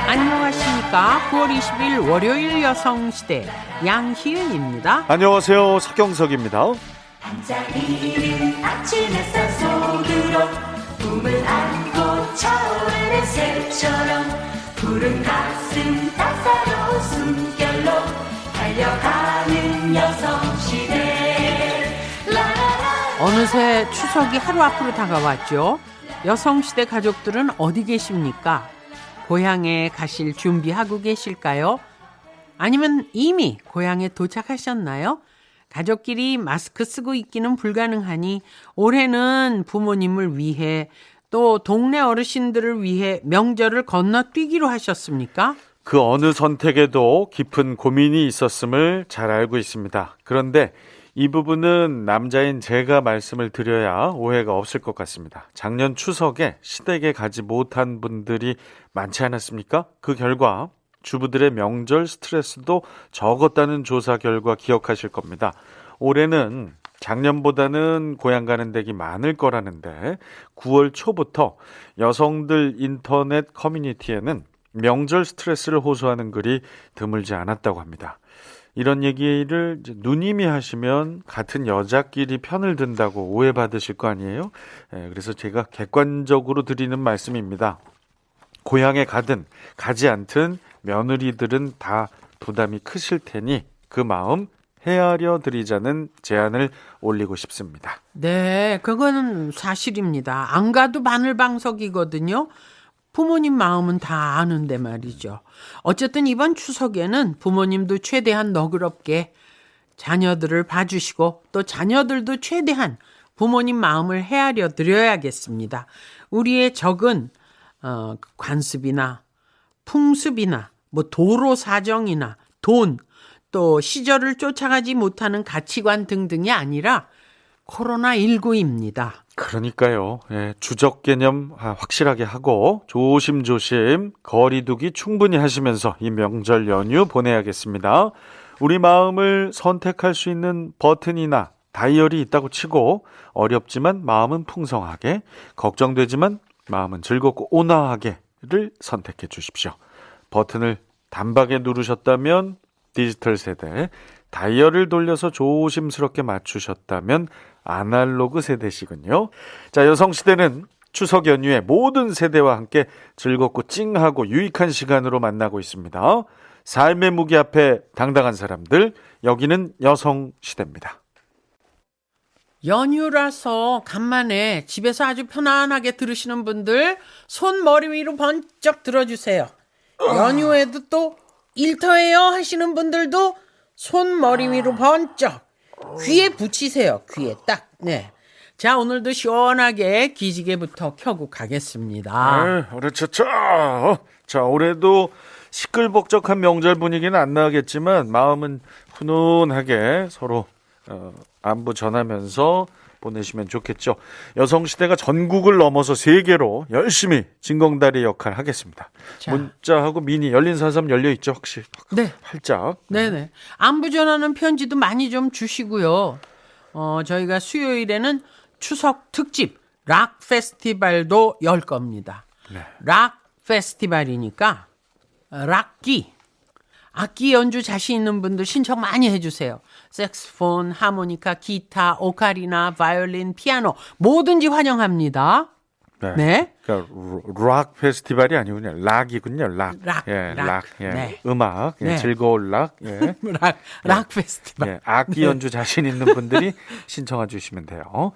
안녕하십니까. 9월 20일 월요일 여성시대 양희은입니다. 안녕하세요. 서경석입니다. 반짝이는 아침 햇살 속으로 꿈을 안고 차오르는 새처럼 푸른 가슴 따사로운 숨결로 달려가는 여성시대. 어느새 추석이 하루 앞으로 다가왔죠. 여성시대 가족들은 어디 계십니까? 고향에 가실 준비하고 계실까요? 아니면 이미 고향에 도착하셨나요? 가족끼리 마스크 쓰고 있기는 불가능하니 올해는 부모님을 위해 또 동네 어르신들을 위해 명절을 건너뛰기로 하셨습니까? 그 어느 선택에도 깊은 고민이 있었음을 잘 알고 있습니다. 그런데 이 부분은 남자인 제가 말씀을 드려야 오해가 없을 것 같습니다. 작년 추석에 시댁에 가지 못한 분들이 많지 않았습니까? 그 결과 주부들의 명절 스트레스도 적었다는 조사 결과 기억하실 겁니다. 올해는 작년보다는 고향 가는 댁이 많을 거라는데 9월 초부터 여성들 인터넷 커뮤니티에는 명절 스트레스를 호소하는 글이 드물지 않았다고 합니다. 이런 얘기를 누님이 하시면 같은 여자끼리 편을 든다고 오해받으실 거 아니에요? 그래서 제가 객관적으로 드리는 말씀입니다. 고향에 가든 가지 않든 며느리들은 다 부담이 크실 테니 그 마음 헤아려 드리자는 제안을 올리고 싶습니다. 네, 그거는 사실입니다. 안 가도 바늘방석이거든요. 부모님 마음은 다 아는데 말이죠. 어쨌든 이번 추석에는 부모님도 최대한 너그럽게 자녀들을 봐주시고 또 자녀들도 최대한 부모님 마음을 헤아려 드려야겠습니다. 우리의 적은 관습이나 풍습이나 뭐 도로 사정이나 돈, 또 시절을 쫓아가지 못하는 가치관 등등이 아니라 코로나19입니다. 그러니까요. 주적 개념 확실하게 하고 조심조심 거리두기 충분히 하시면서 이 명절 연휴 보내야겠습니다. 우리 마음을 선택할 수 있는 버튼이나 다이얼이 있다고 치고 어렵지만 마음은 풍성하게, 걱정되지만 마음은 즐겁고 온화하게를 선택해 주십시오. 버튼을 단박에 누르셨다면 디지털 세대, 다이얼을 돌려서 조심스럽게 맞추셨다면 아날로그 세대시군요. 자, 여성시대는 추석 연휴에 모든 세대와 함께 즐겁고 찡하고 유익한 시간으로 만나고 있습니다. 삶의 무게 앞에 당당한 사람들, 여기는 여성시대입니다. 연휴라서 간만에 집에서 아주 편안하게 들으시는 분들 손 머리 위로 번쩍 들어주세요. 연휴에도 또 일터예요 하시는 분들도 손 머리 위로 번쩍 귀에 붙이세요. 귀에 딱. 네. 자, 오늘도 시원하게 기지개부터 켜고 가겠습니다. 그렇죠. 자, 올해도 시끌벅적한 명절 분위기는 안 나겠지만 마음은 훈훈하게 서로 안부 전하면서 보내시면 좋겠죠. 여성시대가 전국을 넘어서 세계로 열심히 징검다리 역할 하겠습니다. 자. 문자하고 미니 열린43 열려있죠. 확실히 네. 활짝. 네네. 안부 전하는 편지도 많이 좀 주시고요. 저희가 수요일에는 추석 특집 락 페스티벌도 열 겁니다. 네. 락 페스티벌이니까 악기 연주 자신 있는 분들 신청 많이 해주세요. 색스폰, 하모니카, 기타, 오카리나, 바이올린, 피아노 뭐든지 환영합니다. 네. 그러니까 락 페스티벌이 아니군요. 락이군요. 락. 락. 예. 네. 음악. 예. 네. 즐거울 락. 예. 락 페스티벌. 예. 악기 연주 자신 있는 분들이 신청해 주시면 돼요.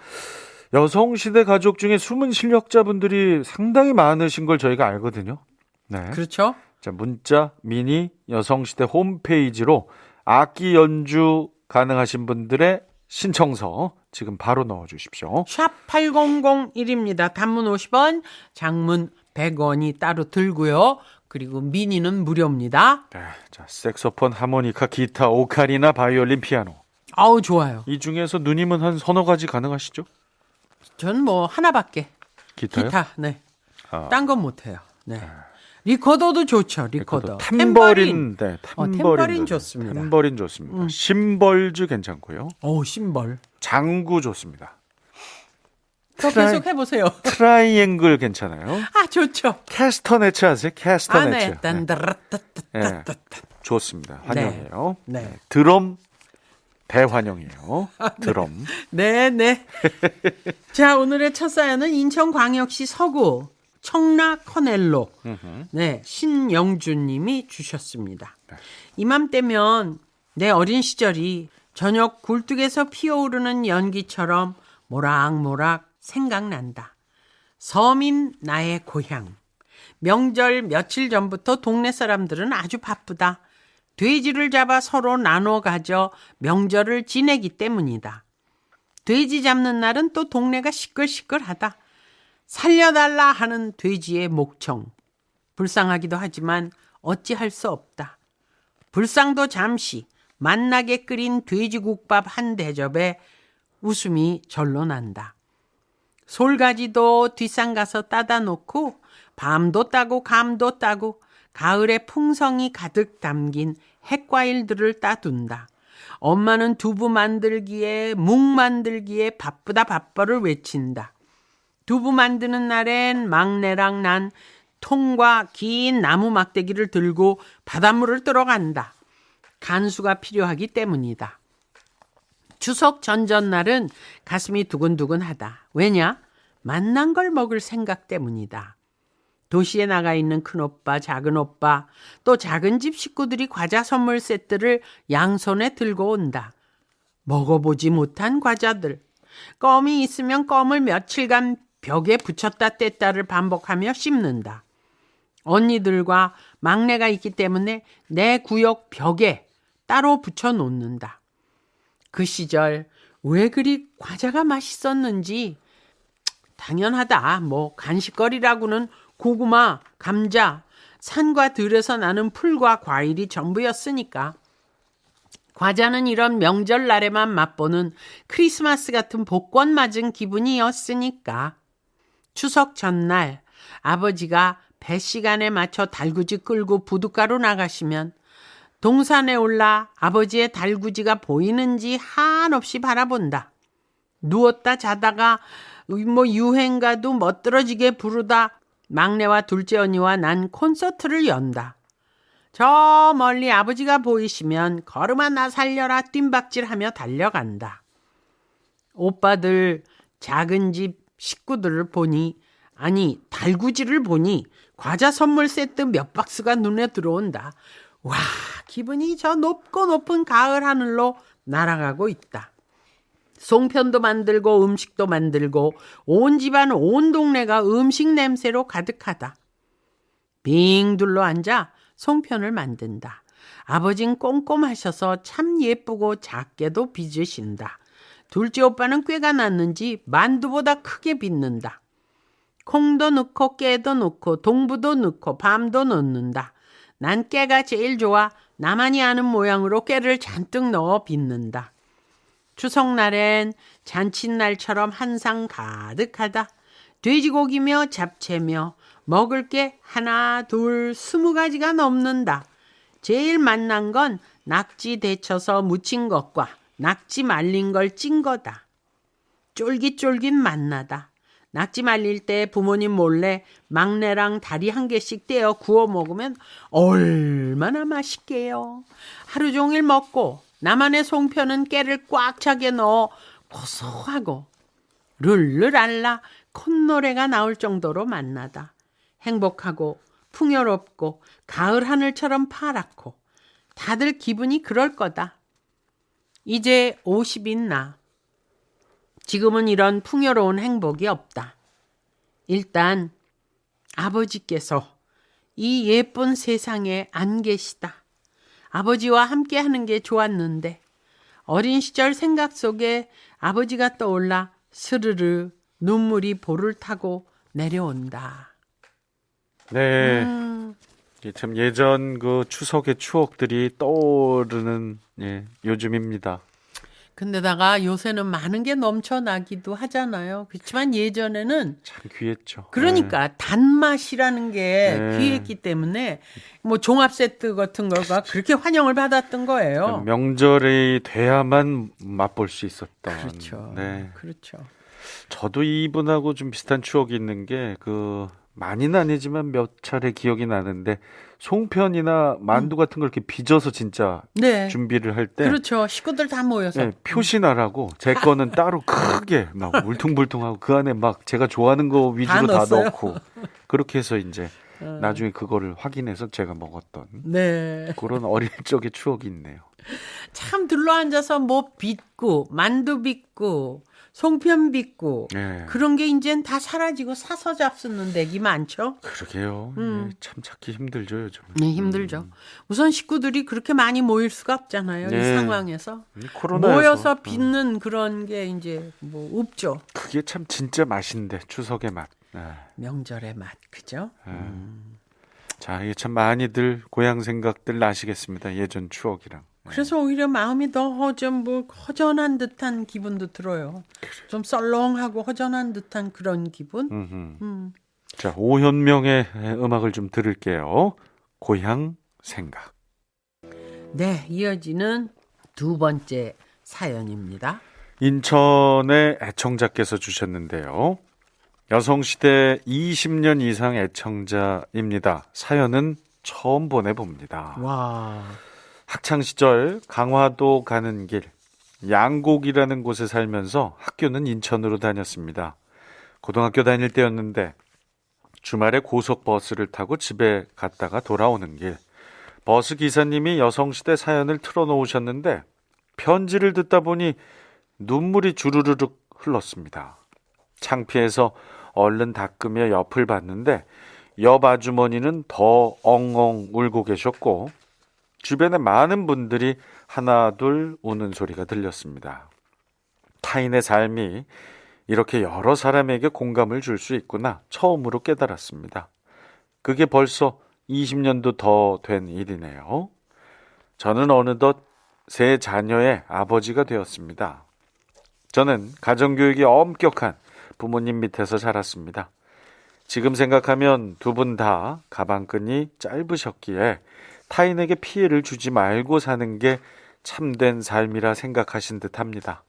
여성시대 가족 중에 숨은 실력자분들이 상당히 많으신 걸 저희가 알거든요. 네. 그렇죠. 자, 문자, 미니, 여성시대 홈페이지로 악기 연주 가능하신 분들의 신청서 지금 바로 넣어주십시오. 샵 8001입니다. 단문 50원, 장문 100원이 따로 들고요. 그리고 미니는 무료입니다. 네, 자, 색소폰, 하모니카, 기타, 오카리나, 바이올린, 피아노. 아우, 좋아요. 이 중에서 누님은 한 서너 가지 가능하시죠? 전 뭐 하나밖에. 기타요? 기타, 네. 딴 건 못해요. 네. 리코더도 좋죠. 리코더. 탬버린. 네, 탬버린 좋습니다. 탬버린 좋습니다. 심벌즈 괜찮고요. 심벌. 장구 좋습니다. 더 계속 해보세요. 트라이앵글 괜찮아요. 아, 좋죠. 캐스터네츠 아세요? 캐스터네츠. 아, 네. 딴따라따따따따. 좋습니다. 환영해요. 네. 드럼 대환영이에요. 드럼. 네. 자, 오늘의 첫 사연은 인천광역시 서구 청라 커넬로 네, 신영준님이 주셨습니다. 이맘때면 내 어린 시절이 저녁 굴뚝에서 피어오르는 연기처럼 모락모락 생각난다. 섬인 나의 고향. 명절 며칠 전부터 동네 사람들은 아주 바쁘다. 돼지를 잡아 서로 나눠 가져 명절을 지내기 때문이다. 돼지 잡는 날은 또 동네가 시끌시끌하다. 살려달라 하는 돼지의 목청. 불쌍하기도 하지만 어찌할 수 없다. 불상도 잠시 맛나게 끓인 돼지국밥 한 대접에 웃음이 절로 난다. 솔가지도 뒷산 가서 따다 놓고 밤도 따고 감도 따고 가을의 풍성이 가득 담긴 핵과일들을 따둔다. 엄마는 두부 만들기에 묵 만들기에 바쁘다 바빠를 외친다. 두부 만드는 날엔 막내랑 난 통과 긴 나무 막대기를 들고 바닷물을 뜨러 간다. 간수가 필요하기 때문이다. 추석 전전날은 가슴이 두근두근하다. 왜냐? 맛난 걸 먹을 생각 때문이다. 도시에 나가 있는 큰오빠, 작은오빠, 또 작은 집 식구들이 과자 선물 세트를 양손에 들고 온다. 먹어보지 못한 과자들. 껌이 있으면 껌을 며칠간 벽에 붙였다 뗐다를 반복하며 씹는다. 언니들과 막내가 있기 때문에 내 구역 벽에 따로 붙여놓는다. 그 시절 왜 그리 과자가 맛있었는지 당연하다. 뭐 간식거리라고는 고구마, 감자, 산과 들에서 나는 풀과 과일이 전부였으니까. 과자는 이런 명절날에만 맛보는 크리스마스 같은 복권 맞은 기분이었으니까. 추석 전날 아버지가 배 시간에 맞춰 달구지 끌고 부둣가로 나가시면 동산에 올라 아버지의 달구지가 보이는지 한없이 바라본다. 누웠다 자다가 유행가도 멋들어지게 부르다 막내와 둘째 언니와 난 콘서트를 연다. 저 멀리 아버지가 보이시면 걸음아 나 살려라 뜀박질하며 달려간다. 오빠들 작은 집 식구들을 보니 달구지를 보니 과자 선물 세트 몇 박스가 눈에 들어온다. 와, 기분이 저 높고 높은 가을 하늘로 날아가고 있다. 송편도 만들고 음식도 만들고 온 집안 온 동네가 음식 냄새로 가득하다. 빙 둘러 앉아 송편을 만든다. 아버진 꼼꼼하셔서 참 예쁘고 작게도 빚으신다. 둘째 오빠는 꾀가 났는지 만두보다 크게 빚는다. 콩도 넣고 깨도 넣고 동부도 넣고 밤도 넣는다. 난 깨가 제일 좋아. 나만이 아는 모양으로 깨를 잔뜩 넣어 빚는다. 추석날엔 잔칫날처럼 한상 가득하다. 돼지고기며 잡채며 먹을 게 하나 둘 20가지가 넘는다. 제일 맛난 건 낙지 데쳐서 무친 것과 낙지 말린 걸 찐 거다. 쫄깃쫄깃 맛나다. 낙지 말릴 때 부모님 몰래 막내랑 다리 한 개씩 떼어 구워 먹으면 얼마나 맛있게요. 하루 종일 먹고 나만의 송편은 깨를 꽉 차게 넣어 고소하고 룰루랄라 콧노래가 나올 정도로 맛나다. 행복하고 풍요롭고 가을 하늘처럼 파랗고 다들 기분이 그럴 거다. 이제 50인 나. 지금은 이런 풍요로운 행복이 없다. 일단 아버지께서 이 예쁜 세상에 안 계시다. 아버지와 함께 하는 게 좋았는데 어린 시절 생각 속에 아버지가 떠올라 스르르 눈물이 볼을 타고 내려온다. 네. 참 예전 그 추석의 추억들이 떠오르는 요즘입니다. 근데다가 요새는 많은 게 넘쳐나기도 하잖아요. 그렇지만 예전에는 참 귀했죠. 그러니까 단맛이라는 게 네. 귀했기 때문에 뭐 종합 세트 같은 거가 그렇게 환영을 받았던 거예요. 명절이 돼야만 맛볼 수 있었던. 그렇죠. 네. 그렇죠. 저도 이분하고 좀 비슷한 추억이 있는 게 많이는 아니지만 몇 차례 기억이 나는데 송편이나 만두 같은 걸 이렇게 빚어서 진짜 네. 준비를 할 때 그렇죠. 식구들 다 모여서. 네, 표시나라고 제 거는 따로 크게 막 울퉁불퉁하고 그 안에 막 제가 좋아하는 거 위주로 다 넣었어요? 넣고 그렇게 해서 이제 나중에 그거를 확인해서 제가 먹었던 네. 그런 어릴 적의 추억이 있네요. 참 둘러앉아서 뭐 빚고 만두 빚고 송편 빚고 네. 그런 게 이젠 다 사라지고 사서 잡수는 댁이 많죠. 그러게요. 네, 참 찾기 힘들죠 요즘. 네, 힘들죠. 우선 식구들이 그렇게 많이 모일 수가 없잖아요. 이 네. 상황에서. 코로나에서 모여서 빚는 그런 게 이제 뭐 없죠. 그게 참 진짜 맛인데 추석의 맛. 네. 명절의 맛, 그죠? 자, 이게 참 많이들 고향 생각들 나시겠습니다. 예전 추억이랑. 그래서 오히려 마음이 더 좀 뭐 허전한 듯한 기분도 들어요. 좀 썰렁하고 허전한 듯한 그런 기분. 자, 오현명의 음악을 좀 들을게요. 고향 생각. 네, 이어지는 두 번째 사연입니다. 인천의 애청자께서 주셨는데요. 여성시대 20년 이상 애청자입니다. 사연은 처음 보내봅니다. 와, 학창시절 강화도 가는 길 양곡이라는 곳에 살면서 학교는 인천으로 다녔습니다. 고등학교 다닐 때였는데 주말에 고속버스를 타고 집에 갔다가 돌아오는 길 버스 기사님이 여성시대 사연을 틀어놓으셨는데 편지를 듣다 보니 눈물이 주르르륵 흘렀습니다. 창피해서 얼른 닦으며 옆을 봤는데 옆 아주머니는 더 엉엉 울고 계셨고 주변에 많은 분들이 하나 둘 우는 소리가 들렸습니다. 타인의 삶이 이렇게 여러 사람에게 공감을 줄 수 있구나 처음으로 깨달았습니다. 그게 벌써 20년도 더 된 일이네요. 저는 어느덧 세 자녀의 아버지가 되었습니다. 저는 가정교육이 엄격한 부모님 밑에서 자랐습니다. 지금 생각하면 두 분 다 가방끈이 짧으셨기에 타인에게 피해를 주지 말고 사는 게 참된 삶이라 생각하신 듯합니다.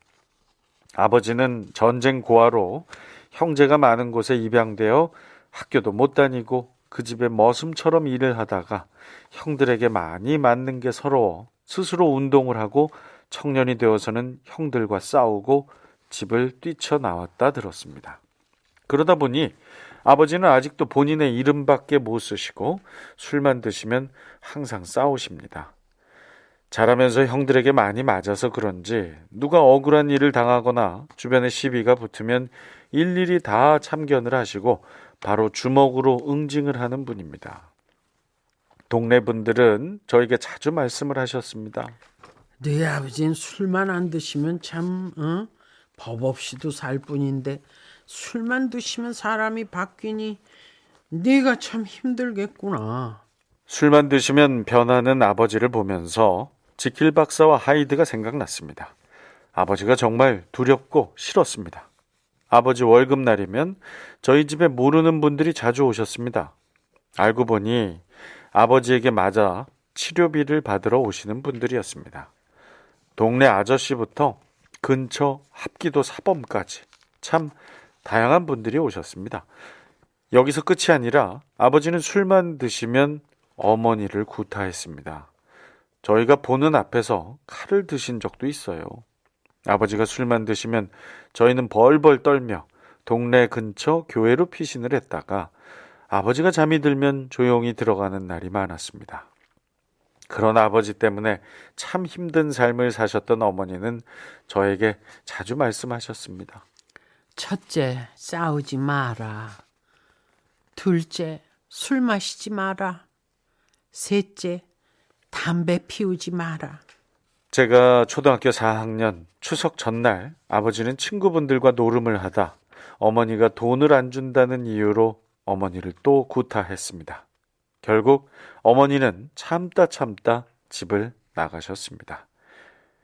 아버지는 전쟁 고아로 형제가 많은 곳에 입양되어 학교도 못 다니고 그 집에 머슴처럼 일을 하다가 형들에게 많이 맞는 게 서러워 스스로 운동을 하고 청년이 되어서는 형들과 싸우고 집을 뛰쳐나왔다 들었습니다. 그러다 보니 아버지는 아직도 본인의 이름밖에 못 쓰시고 술만 드시면 항상 싸우십니다. 자라면서 형들에게 많이 맞아서 그런지 누가 억울한 일을 당하거나 주변에 시비가 붙으면 일일이 다 참견을 하시고 바로 주먹으로 응징을 하는 분입니다. 동네 분들은 저에게 자주 말씀을 하셨습니다. 네 아버지는 술만 안 드시면 참 법 없이도 살 뿐인데 술만 드시면 사람이 바뀌니 네가 참 힘들겠구나. 술만 드시면 변하는 아버지를 보면서 지킬 박사와 하이드가 생각났습니다. 아버지가 정말 두렵고 싫었습니다. 아버지 월급날이면 저희 집에 모르는 분들이 자주 오셨습니다. 알고 보니 아버지에게 맞아 치료비를 받으러 오시는 분들이었습니다. 동네 아저씨부터 근처 합기도 사범까지 참 다양한 분들이 오셨습니다. 여기서 끝이 아니라 아버지는 술만 드시면 어머니를 구타했습니다. 저희가 보는 앞에서 칼을 드신 적도 있어요. 아버지가 술만 드시면 저희는 벌벌 떨며 동네 근처 교회로 피신을 했다가 아버지가 잠이 들면 조용히 들어가는 날이 많았습니다. 그런 아버지 때문에 참 힘든 삶을 사셨던 어머니는 저에게 자주 말씀하셨습니다. 첫째, 싸우지 마라. 둘째, 술 마시지 마라. 셋째, 담배 피우지 마라. 제가 초등학교 4학년 추석 전날 아버지는 친구분들과 노름을 하다 어머니가 돈을 안 준다는 이유로 어머니를 또 구타했습니다. 결국 어머니는 참다 집을 나가셨습니다.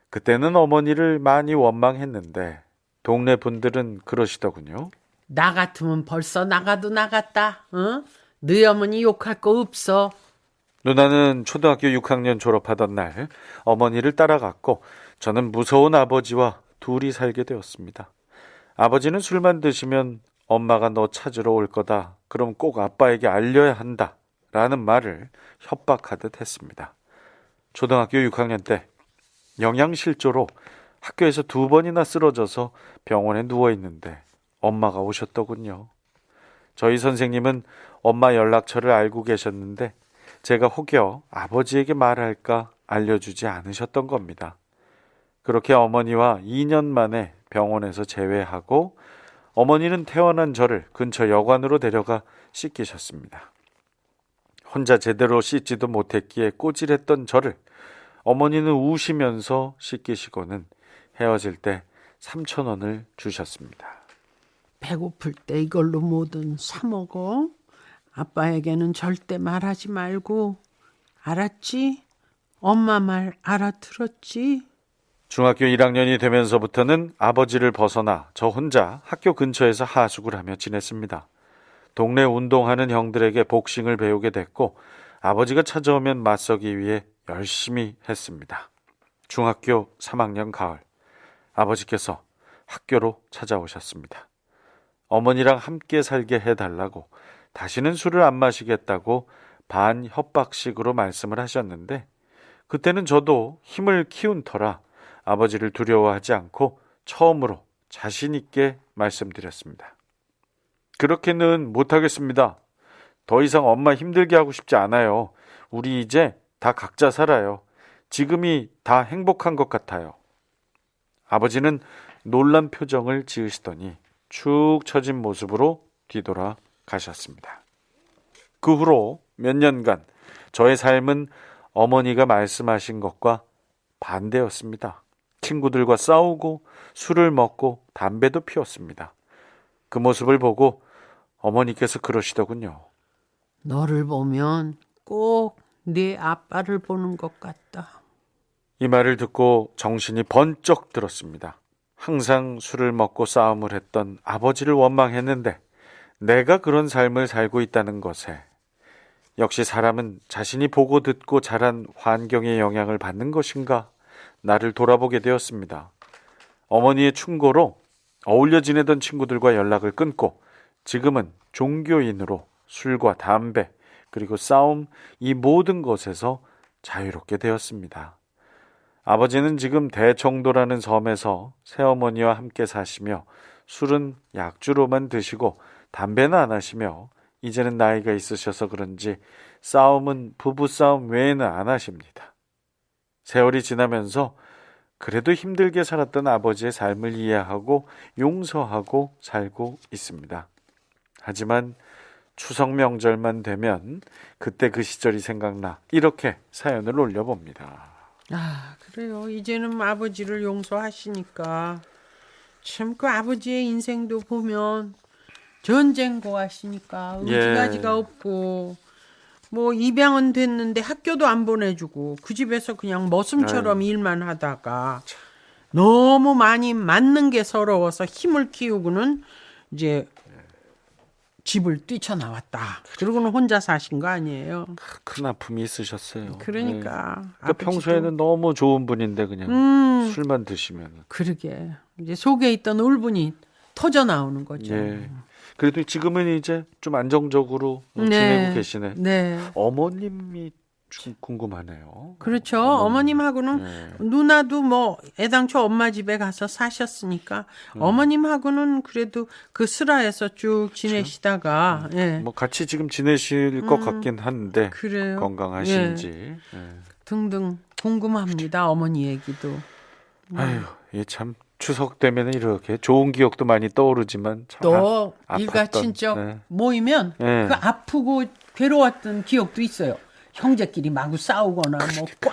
그때는 어머니를 많이 원망했는데 동네 분들은 그러시더군요. 나 같으면 벌써 나가도 나갔다. 어? 너희 어머니 욕할 거 없어. 누나는 초등학교 6학년 졸업하던 날 어머니를 따라갔고 저는 무서운 아버지와 둘이 살게 되었습니다. 아버지는 술만 드시면 엄마가 너 찾으러 올 거다. 그럼 꼭 아빠에게 알려야 한다. 라는 말을 협박하듯 했습니다. 초등학교 6학년 때 영양실조로 학교에서 2번이나 쓰러져서 병원에 누워있는데 엄마가 오셨더군요. 저희 선생님은 엄마 연락처를 알고 계셨는데 제가 혹여 아버지에게 말할까 알려주지 않으셨던 겁니다. 그렇게 어머니와 2년 만에 병원에서 재회하고 어머니는 퇴원한 저를 근처 여관으로 데려가 씻기셨습니다. 혼자 제대로 씻지도 못했기에 꼬질했던 저를 어머니는 우시면서 씻기시고는 헤어질 때 3,000원을 주셨습니다. 배고플 때 이걸로 뭐든 사 먹어. 아빠에게는 절대 말하지 말고. 알았지? 엄마 말 알아들었지? 중학교 1학년이 되면서부터는 아버지를 벗어나 저 혼자 학교 근처에서 하숙을 하며 지냈습니다. 동네 운동하는 형들에게 복싱을 배우게 됐고 아버지가 찾아오면 맞서기 위해 열심히 했습니다. 중학교 3학년 가을 아버지께서 학교로 찾아오셨습니다. 어머니랑 함께 살게 해달라고 다시는 술을 안 마시겠다고 반협박식으로 말씀을 하셨는데 그때는 저도 힘을 키운 터라 아버지를 두려워하지 않고 처음으로 자신 있게 말씀드렸습니다. 그렇게는 못하겠습니다. 더 이상 엄마 힘들게 하고 싶지 않아요. 우리 이제 다 각자 살아요. 지금이 다 행복한 것 같아요. 아버지는 놀란 표정을 지으시더니 축 처진 모습으로 뒤돌아 가셨습니다. 그 후로 몇 년간 저의 삶은 어머니가 말씀하신 것과 반대였습니다. 친구들과 싸우고 술을 먹고 담배도 피웠습니다. 그 모습을 보고 어머니께서 그러시더군요. 너를 보면 꼭 네 아빠를 보는 것 같다. 이 말을 듣고 정신이 번쩍 들었습니다. 항상 술을 먹고 싸움을 했던 아버지를 원망했는데 내가 그런 삶을 살고 있다는 것에 역시 사람은 자신이 보고 듣고 자란 환경의 영향을 받는 것인가 나를 돌아보게 되었습니다. 어머니의 충고로 어울려 지내던 친구들과 연락을 끊고 지금은 종교인으로 술과 담배 그리고 싸움 이 모든 것에서 자유롭게 되었습니다. 아버지는 지금 대청도라는 섬에서 새어머니와 함께 사시며 술은 약주로만 드시고 담배는 안 하시며 이제는 나이가 있으셔서 그런지 싸움은 부부싸움 외에는 안 하십니다. 세월이 지나면서 그래도 힘들게 살았던 아버지의 삶을 이해하고 용서하고 살고 있습니다. 하지만 추석 명절만 되면 그때 그 시절이 생각나 이렇게 사연을 올려봅니다. 아, 그래요. 이제는 아버지를 용서하시니까 참 그 아버지의 인생도 보면 전쟁 고하시니까 의지가지가 없고 뭐 입양은 됐는데 학교도 안 보내주고 그 집에서 그냥 머슴처럼 일만 하다가 너무 많이 맞는 게 서러워서 힘을 키우고는 이제 집을 뛰쳐나왔다. 그러고는 혼자 사신 거 아니에요. 큰 아픔이 있으셨어요. 그러니까 그 평소에는 너무 좋은 분인데 그냥 술만 드시면. 그러게 이제 속에 있던 울분이 터져 나오는 거죠. 예. 그래도 지금은 이제 좀 안정적으로 지내고 계시네. 네. 어머님이 좀 궁금하네요. 그렇죠. 어머님하고는 누나도 뭐 애당초 엄마 집에 가서 사셨으니까 어머님하고는 그래도 그 슬하에서 쭉 지내시다가 예. 뭐 같이 지금 지내실 것 같긴 한데 그래요. 건강하신지. 등등 궁금합니다. 어머니 얘기도. 아유, 이 참 추석 되면 이렇게 좋은 기억도 많이 떠오르지만 참 또 아팠던, 일가친척 모이면 그 아프고 괴로웠던 기억도 있어요. 형제끼리 마구 싸우거나 뭐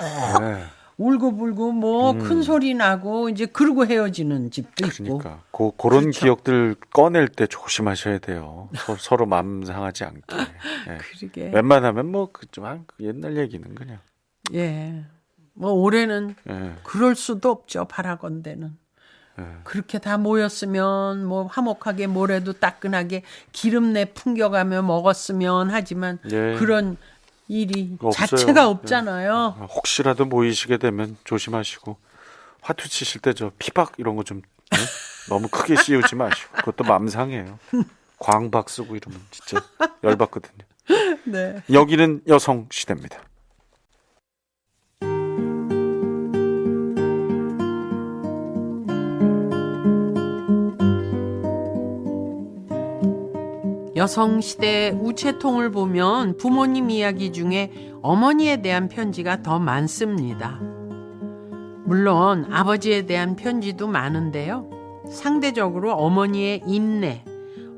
울고불고 뭐 큰 소리 나고 이제 그러고 헤어지는 집도 있고. 그러니까 그런 그렇죠. 기억들 꺼낼 때 조심하셔야 돼요. 서로 마음 상하지 않게. 그러게. 웬만하면 뭐 좀 옛날 얘기는 그냥. 예. 뭐 올해는 예. 그럴 수도 없죠. 바라건대는. 그렇게 다 모였으면 뭐 화목하게 모래도 따끈하게 기름내 풍겨가며 먹었으면 하지만 예. 그런 일이 없어요. 자체가 없잖아요. 혹시라도 모이시게 되면 조심하시고 화투 치실 때 저 피박 이런 거 좀 너무 크게 씌우지 마시고 그것도 맘상해요. 광박 쓰고 이러면 진짜 열받거든요. 네. 여기는 여성 시대입니다. 여성시대 우체통을 보면 부모님 이야기 중에 어머니에 대한 편지가 더 많습니다. 물론 아버지에 대한 편지도 많은데요. 상대적으로 어머니의 인내,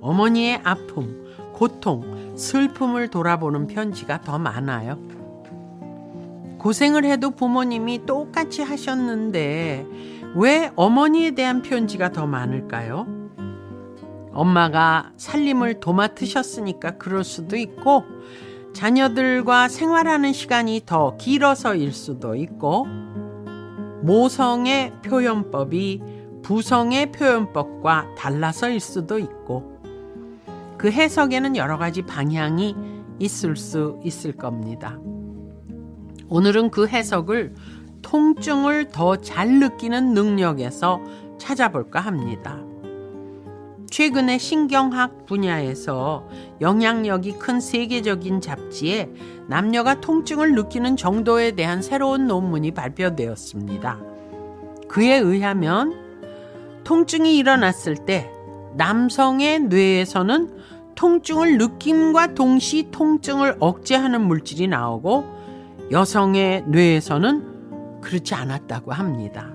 어머니의 아픔, 고통, 슬픔을 돌아보는 편지가 더 많아요. 고생을 해도 부모님이 똑같이 하셨는데 왜 어머니에 대한 편지가 더 많을까요? 엄마가 살림을 도맡으셨으니까 그럴 수도 있고 자녀들과 생활하는 시간이 더 길어서일 수도 있고 모성의 표현법이 부성의 표현법과 달라서일 수도 있고 그 해석에는 여러 가지 방향이 있을 수 있을 겁니다. 오늘은 그 해석을 통증을 더 잘 느끼는 능력에서 찾아볼까 합니다. 최근에 신경학 분야에서 영향력이 큰 세계적인 잡지에 남녀가 통증을 느끼는 정도에 대한 새로운 논문이 발표되었습니다. 그에 의하면 통증이 일어났을 때 남성의 뇌에서는 통증을 느낌과 동시 통증을 억제하는 물질이 나오고 여성의 뇌에서는 그렇지 않았다고 합니다.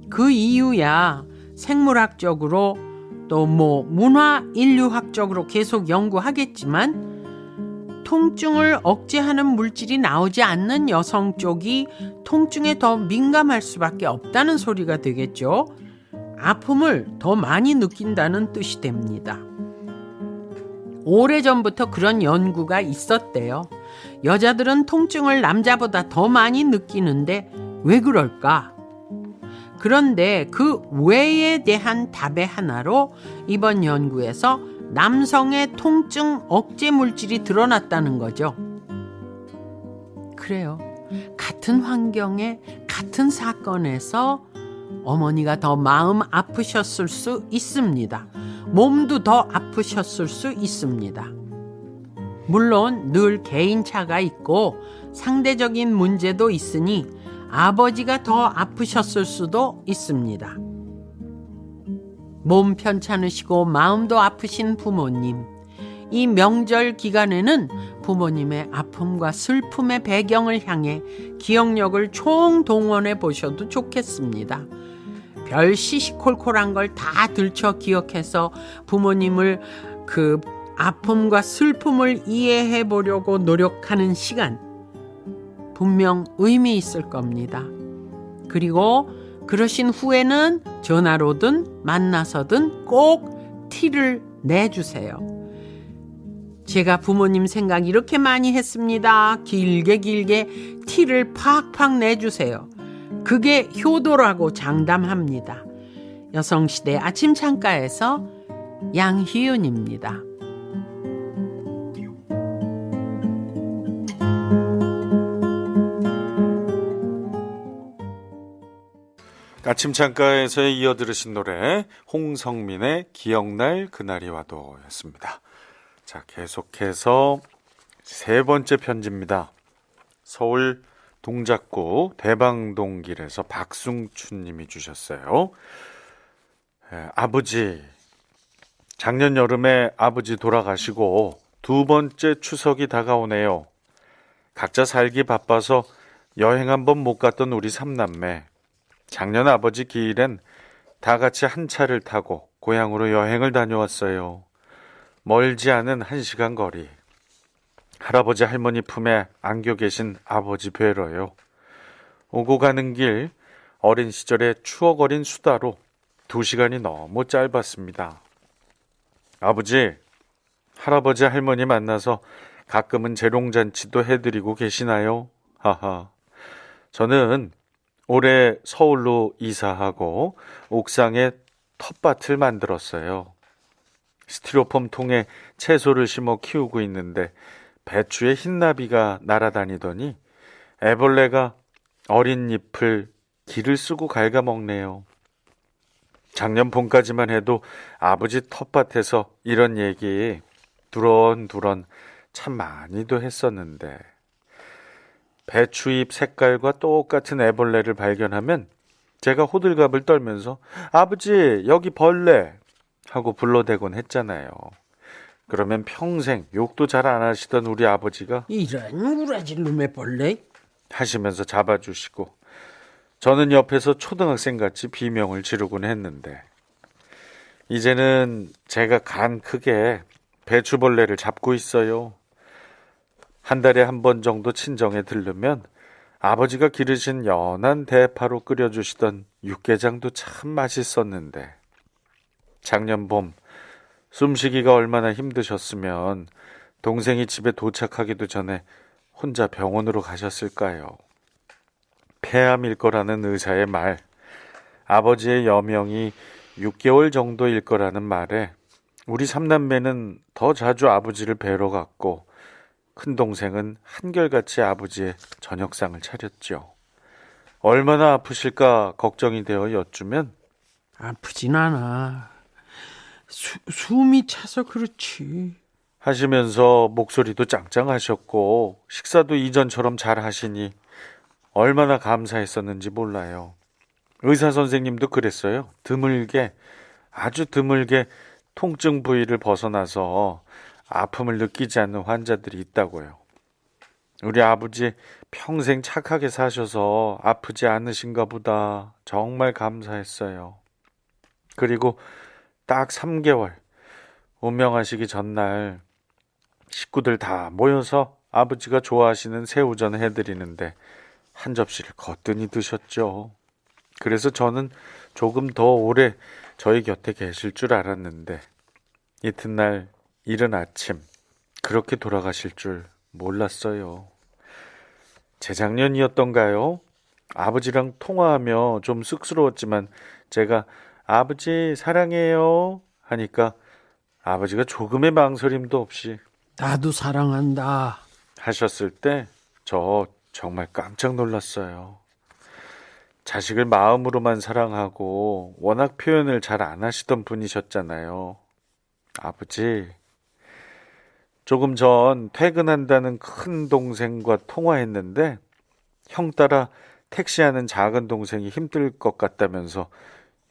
그 이유야 생물학적으로 또 문화 인류학적으로 계속 연구하겠지만 통증을 억제하는 물질이 나오지 않는 여성 쪽이 통증에 더 민감할 수밖에 없다는 소리가 되겠죠. 아픔을 더 많이 느낀다는 뜻이 됩니다. 오래전부터 그런 연구가 있었대요. 여자들은 통증을 남자보다 더 많이 느끼는데 왜 그럴까? 그런데 그 왜에 대한 답의 하나로 이번 연구에서 남성의 통증 억제 물질이 드러났다는 거죠. 그래요. 같은 환경에 같은 사건에서 어머니가 더 마음 아프셨을 수 있습니다. 몸도 더 아프셨을 수 있습니다. 물론 늘 개인차가 있고 상대적인 문제도 있으니 아버지가 더 아프셨을 수도 있습니다. 몸 편찮으시고 마음도 아프신 부모님, 이 명절 기간에는 부모님의 아픔과 슬픔의 배경을 향해 기억력을 총동원해 보셔도 좋겠습니다. 별 시시콜콜한 걸 다 들춰 기억해서 부모님을 그 아픔과 슬픔을 이해해 보려고 노력하는 시간 분명 의미 있을 겁니다. 그리고 그러신 후에는 전화로든 만나서든 꼭 티를 내주세요. 제가 부모님 생각 이렇게 많이 했습니다. 길게 티를 팍팍 내주세요. 그게 효도라고 장담합니다. 여성시대 아침 창가에서 양희윤입니다. 아침 창가에서 이어 들으신 노래 홍성민의 기억날 그날이 와도 였습니다. 자, 계속해서 세 번째 편지입니다. 서울 동작구 대방동길에서 박승춘 님이 주셨어요. 아버지, 작년 여름에 아버지 돌아가시고 두 번째 추석이 다가오네요. 각자 살기 바빠서 여행 한번 못 갔던 우리 삼남매. 작년 아버지 기일엔 다 같이 한 차를 타고 고향으로 여행을 다녀왔어요. 멀지 않은 1시간 거리. 할아버지 할머니 품에 안겨 계신 아버지 뵈러요. 오고 가는 길 어린 시절의 추억 어린 수다로 2시간이 너무 짧았습니다. 아버지, 할아버지 할머니 만나서 가끔은 재롱잔치도 해드리고 계시나요? 하하. 저는 올해 서울로 이사하고 옥상에 텃밭을 만들었어요. 스티로폼 통에 채소를 심어 키우고 있는데 배추에 흰나비가 날아다니더니 애벌레가 어린 잎을 기를 쓰고 갉아먹네요. 작년 봄까지만 해도 아버지 텃밭에서 이런 얘기 두런두런 참 많이도 했었는데 배추잎 색깔과 똑같은 애벌레를 발견하면 제가 호들갑을 떨면서 아버지 여기 벌레 하고 불러대곤 했잖아요. 그러면 평생 욕도 잘 안 하시던 우리 아버지가 이런 우라질 놈의 벌레. 하시면서 잡아주시고 저는 옆에서 초등학생같이 비명을 지르곤 했는데 이제는 제가 간 크게 배추벌레를 잡고 있어요. 한 달에 한 번 정도 친정에 들르면 아버지가 기르신 연한 대파로 끓여주시던 육개장도 참 맛있었는데 작년 봄 숨쉬기가 얼마나 힘드셨으면 동생이 집에 도착하기도 전에 혼자 병원으로 가셨을까요? 폐암일 거라는 의사의 말, 아버지의 여명이 6개월 정도일 거라는 말에 우리 삼남매는 더 자주 아버지를 뵈러 갔고 큰동생은 한결같이 아버지의 저녁상을 차렸죠. 얼마나 아프실까 걱정이 되어 여쭈면 아프진 않아. 숨이 차서 그렇지. 하시면서 목소리도 짱짱하셨고 식사도 이전처럼 잘 하시니 얼마나 감사했었는지 몰라요. 의사 선생님도 그랬어요. 드물게, 아주 드물게 통증 부위를 벗어나서 아픔을 느끼지 않는 환자들이 있다고요. 우리 아버지 평생 착하게 사셔서 아프지 않으신가 보다 정말 감사했어요. 그리고 딱 3개월 운명하시기 전날 식구들 다 모여서 아버지가 좋아하시는 새우전 해드리는데 한 접시를 거뜬히 드셨죠. 그래서 저는 조금 더 오래 저희 곁에 계실 줄 알았는데 이튿날 이른 아침 그렇게 돌아가실 줄 몰랐어요. 재작년이었던가요? 아버지랑 통화하며 좀 쑥스러웠지만 제가 아버지 사랑해요 하니까 아버지가 조금의 망설임도 없이 나도 사랑한다. 하셨을 때 저 정말 깜짝 놀랐어요. 자식을 마음으로만 사랑하고 워낙 표현을 잘 안 하시던 분이셨잖아요. 아버지, 조금 전 퇴근한다는 큰 동생과 통화했는데 형 따라 택시하는 작은 동생이 힘들 것 같다면서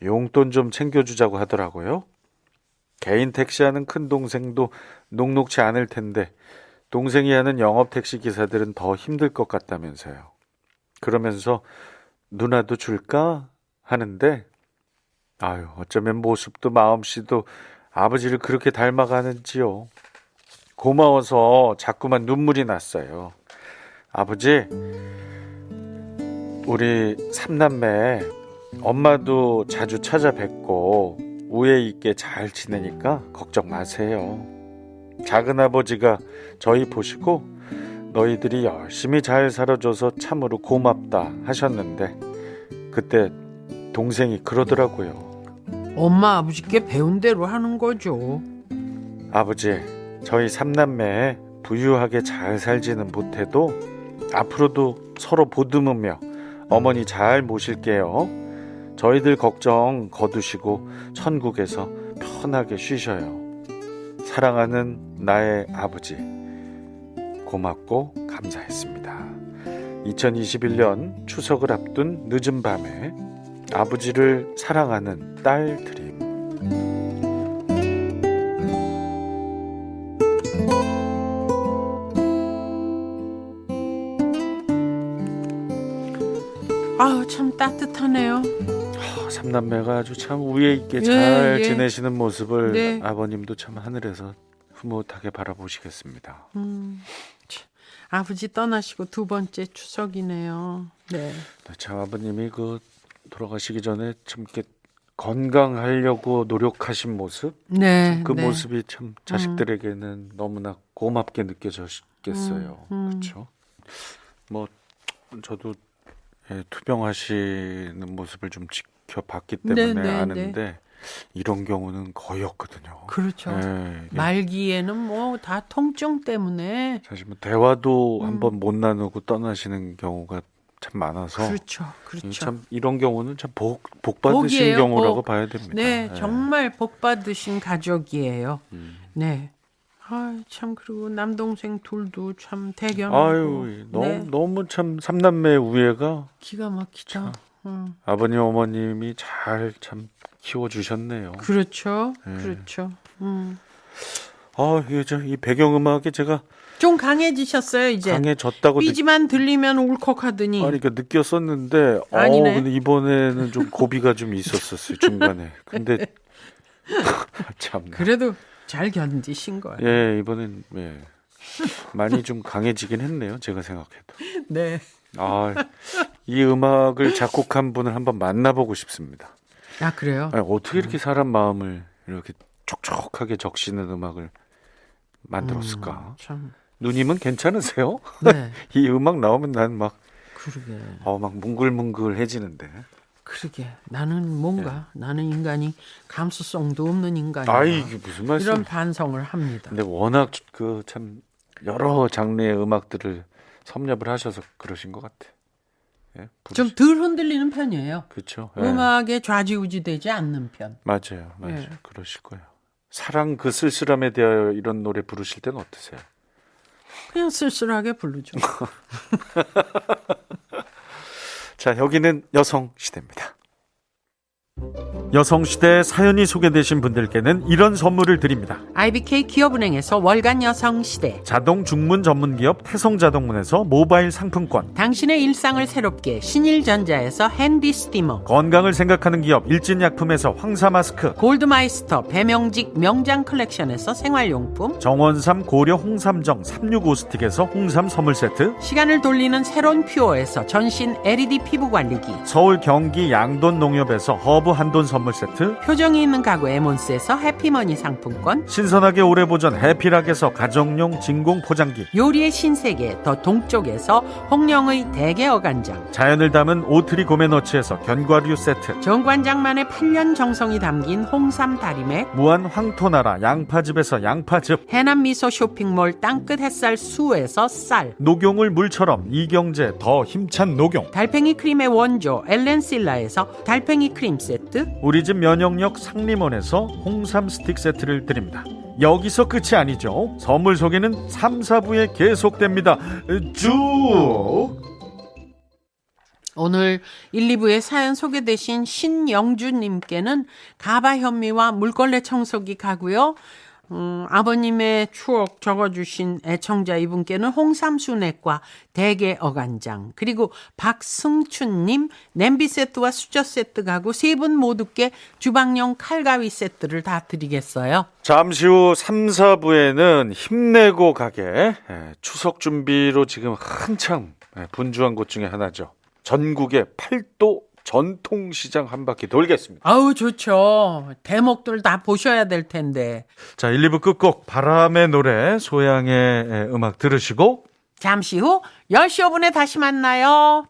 용돈 좀 챙겨주자고 하더라고요. 개인 택시하는 큰 동생도 녹록치 않을 텐데 동생이 하는 영업택시 기사들은 더 힘들 것 같다면서요. 그러면서 누나도 줄까? 하는데 아유 어쩌면 모습도 마음씨도 아버지를 그렇게 닮아가는지요. 고마워서 자꾸만 눈물이 났어요. 아버지, 우리 삼남매 엄마도 자주 찾아뵙고 우애 있게 잘 지내니까 걱정 마세요. 작은아버지가 저희 보시고 너희들이 열심히 잘 살아줘서 참으로 고맙다 하셨는데 그때 동생이 그러더라고요. 엄마 아버지께 배운 대로 하는 거죠. 아버지, 저희 삼남매 부유하게 잘 살지는 못해도 앞으로도 서로 보듬으며 어머니 잘 모실게요. 저희들 걱정 거두시고 천국에서 편하게 쉬셔요. 사랑하는 나의 아버지, 고맙고 감사했습니다. 2021년 추석을 앞둔 늦은 밤에 아버지를 사랑하는 딸 드림. 아우 참 따뜻하네요. 삼남매가 아주 참 우애 있게 잘 예. 지내시는 모습을 네. 아버님도 참 하늘에서 흐뭇하게 바라보시겠습니다. 아버지 떠나시고 두 번째 추석이네요. 네. 참 아버님이 돌아가시기 전에 참 이렇게 건강하려고 노력하신 모습, 네. 그 네. 모습이 참 자식들에게는 너무나 고맙게 느껴졌겠어요. 그렇죠? 뭐 저도 투병하시는 모습을 좀 지켜봤기 때문에 네, 네, 아는데 이런 경우는 거의 없거든요. 그렇죠. 예, 이게 말기에는 뭐 다 통증 때문에. 사실 뭐 대화도 한번 못 나누고 떠나시는 경우가 참 많아서 그렇죠. 그렇죠. 참 이런 경우는 참 복 받으신 복이에요, 경우라고 복. 봐야 됩니다. 네, 예. 정말 복 받으신 가족이에요. 음. 네. 아, 참 그리고 남동생 둘도 참 대견하고. 아유, 네, 너무 참 삼남매 우애가 기가 막히다. 아버님 어머님이 잘 참 키워주셨네요. 그렇죠. 예. 그렇죠. 이 배경음악에 제가 좀 강해지셨어요, 이제. 강해졌다고 삐지만 들리면 울컥하더니. 그러니까 느꼈었는데, 아니네. 근데 이번에는 좀 고비가 좀 있었었어요, 중간에. 근데, 참나. 그래도 잘 견디신 거예요. 예, 이번엔, 많이 좀 강해지긴 했네요, 제가 생각해도. 네. 이 음악을 작곡한 분을 한번 만나보고 싶습니다. 아, 그래요? 아니, 어떻게 이렇게 사람 마음을 이렇게 촉촉하게 적시는 음악을 만들었을까? 참. 누님은 괜찮으세요? 네. 이 음악 나오면 난 막, 그러게. 막 뭉글뭉글해지는데. 그러게. 나는 인간이 감수성도 없는 인간이야. 이게 무슨 말씀? 이런 반성을 합니다. 근데 워낙 참 여러 장르의 음악들을 섭렵을 하셔서 그러신 것 같아. 예, 좀 덜 흔들리는 편이에요. 그렇죠. 음악에 좌지우지되지 않는 편. 맞아요. 예. 그러실 거예요. 사랑 그 쓸쓸함에 대하여 이런 노래 부르실 때는 어떠세요? 그냥 쓸쓸하게 부르죠. 자, 여기는 여성 시대입니다. 여성시대 사연이 소개되신 분들께는 이런 선물을 드립니다. IBK 기업은행에서 월간 여성시대, 자동 중문 전문기업 태성자동문에서 모바일 상품권, 당신의 일상을 새롭게 신일전자에서 핸디 스티머, 건강을 생각하는 기업 일진약품에서 황사마스크, 골드마이스터 배명직 명장 컬렉션에서 생활용품, 정원삼 고려 홍삼정 365스틱에서 홍삼 선물세트, 시간을 돌리는 새로운 퓨어에서 전신 LED 피부관리기, 서울 경기 양돈 농협에서 허브 한돈 선물세트, 표정이 있는 가구 에몬스에서 해피머니 상품권, 신선하게 오래 보존 해피락에서 가정용 진공 포장기, 요리의 신세계 더 동쪽에서 홍영의 대게 어간장, 자연을 담은 오트리 고메너치에서 견과류 세트, 정관장만의 8년 정성이 담긴 홍삼 다리맥, 무한 황토나라 양파즙에서 양파즙, 해남 미소 쇼핑몰 땅끝 햇살 수에서 쌀, 녹용을 물처럼 이경제 더 힘찬 녹용, 달팽이 크림의 원조 엘렌실라에서 달팽이 크림 세트, 우리 집 면역력 상림원에서 홍삼 스틱 세트를 드립니다. 여기서 끝이 아니죠. 선물 소개는 3, 4부에 계속됩니다. 쭉! 오늘 1, 2부에 사연 소개되신 신영주님께는 가바 현미와 물걸레 청소기 가고요. 아버님의 추억 적어주신 애청자 이분께는 홍삼 순액과 대게 어간장, 그리고 박승춘님 냄비 세트와 수저 세트 가고 세 분 모두께 주방용 칼가위 세트를 다 드리겠어요. 잠시 후 3, 4부에는 힘내고 가게, 추석 준비로 지금 한창 분주한 곳 중에 하나죠. 전국의 팔도 전통시장 한 바퀴 돌겠습니다. 아우 좋죠. 대목들 다 보셔야 될 텐데. 자, 1, 2부 끝곡 바람의 노래 소양의 음악 들으시고 잠시 후 10시 5분에 다시 만나요.